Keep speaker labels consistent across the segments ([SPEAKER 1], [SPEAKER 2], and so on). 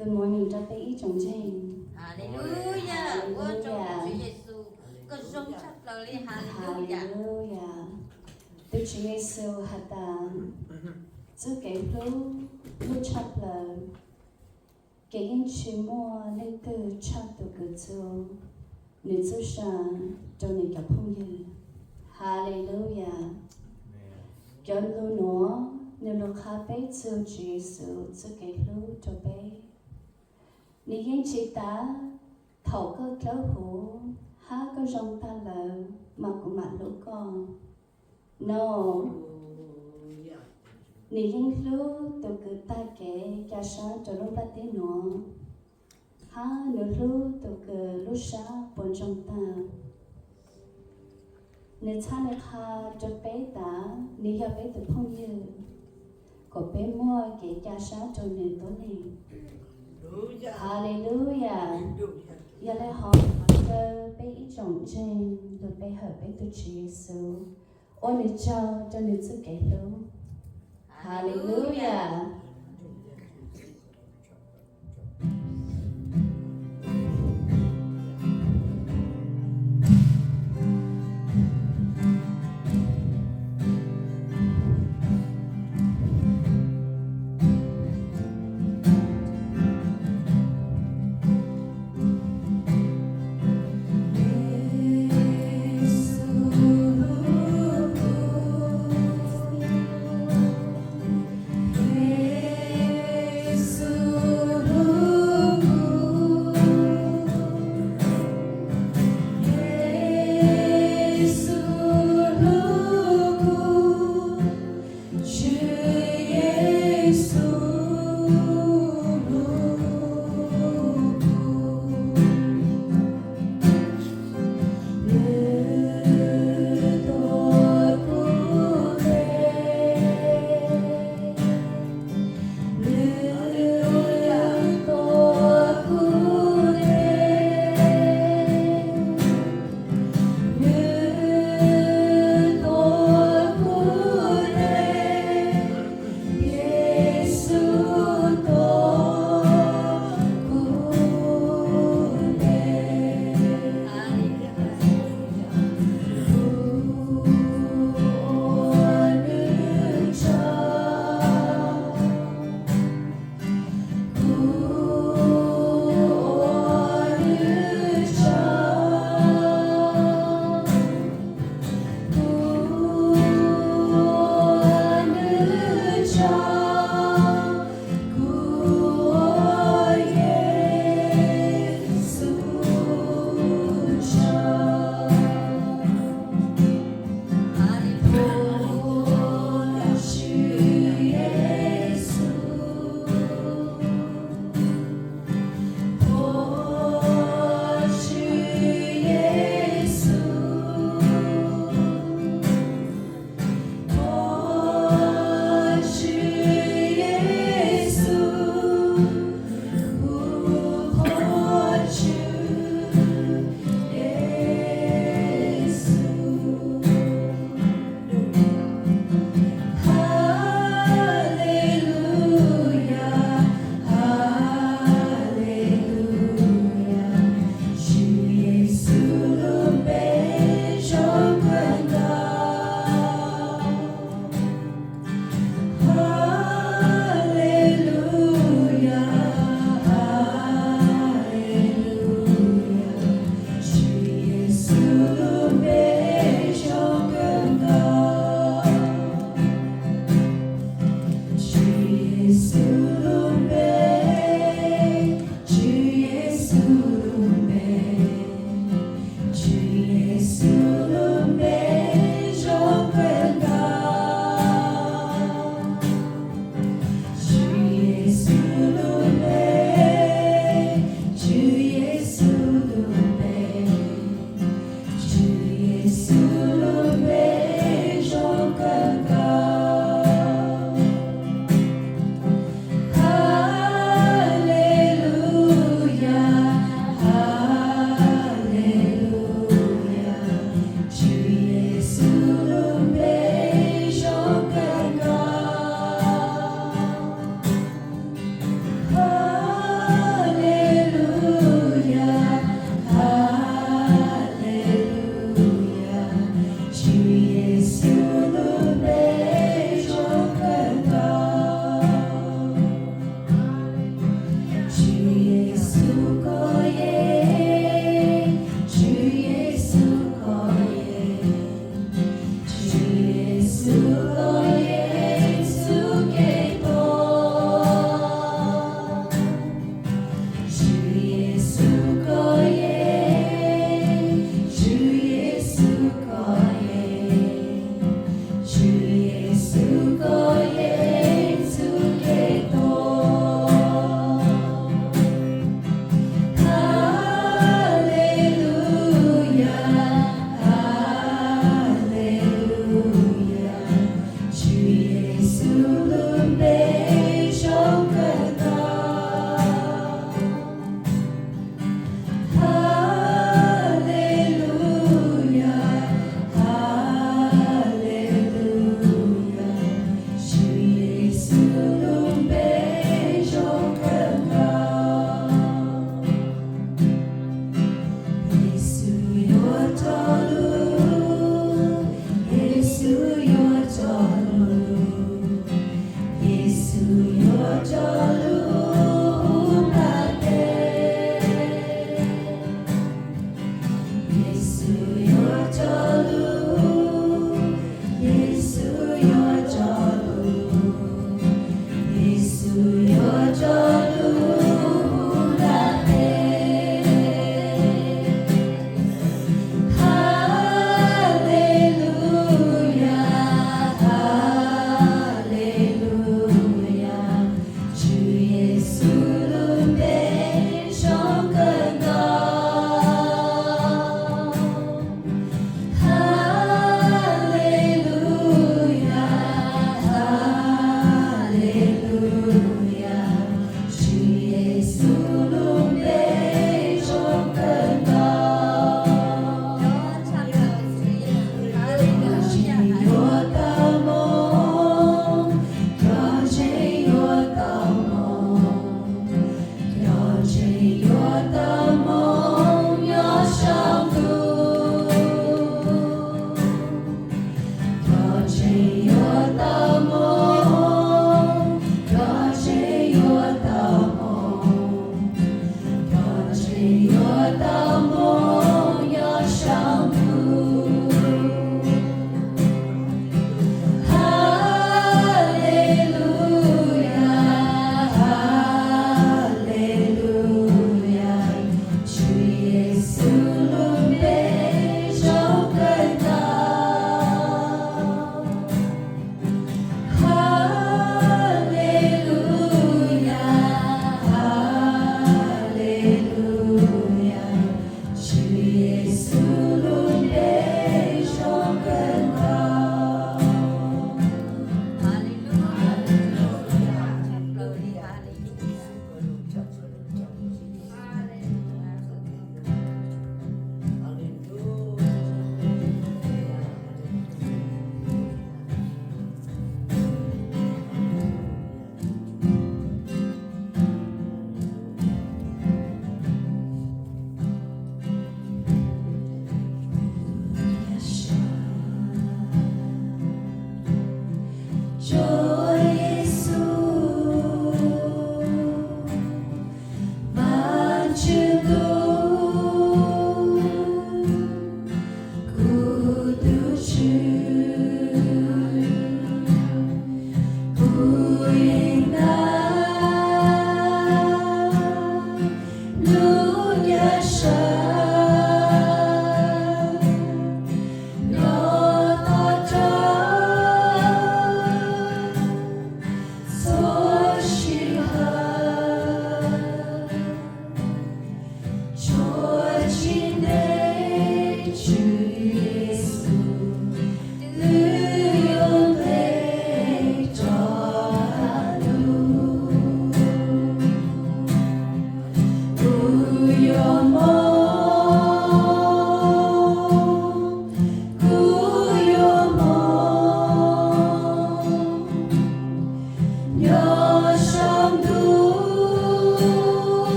[SPEAKER 1] Good morning, cho bé chồng Jane.
[SPEAKER 2] Hallelujah. Vua trong Chúa Giêsu. Có giống chắc lời Hallelujah.
[SPEAKER 1] Hallelujah. Đức Chúa Giêsu hạt giữ cái lúc chắp lời cái những chuyện mua nên từ chắp từ cửa châu nên giữ sang cho nên gặp không như Hallelujah. Cho nên nó nên lúc khá bé châu Chúa Giêsu giữ cái lúc cho bé nên những chị ta thầu cơ kéo hổ há có rong ta lờ mà cũng mà lũ con no nì những lúc tôi cứ ta kể cha sáng cho lúc ta thế nó há nửa lúc tôi cứ lúc sáng buồn trong ta nè cha nè kha cho bé ta nì cho bé từ phong như có bé mua kể cha sáng cho nè tối nè Hallelujah. Giờ lại hỏi bé ít trọng trên rồi bé hỏi bé từ Chúa Giêsu. Ôi nè cho nè sự kể luôn. Hallelujah.
[SPEAKER 3] Hallelujah.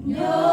[SPEAKER 1] No.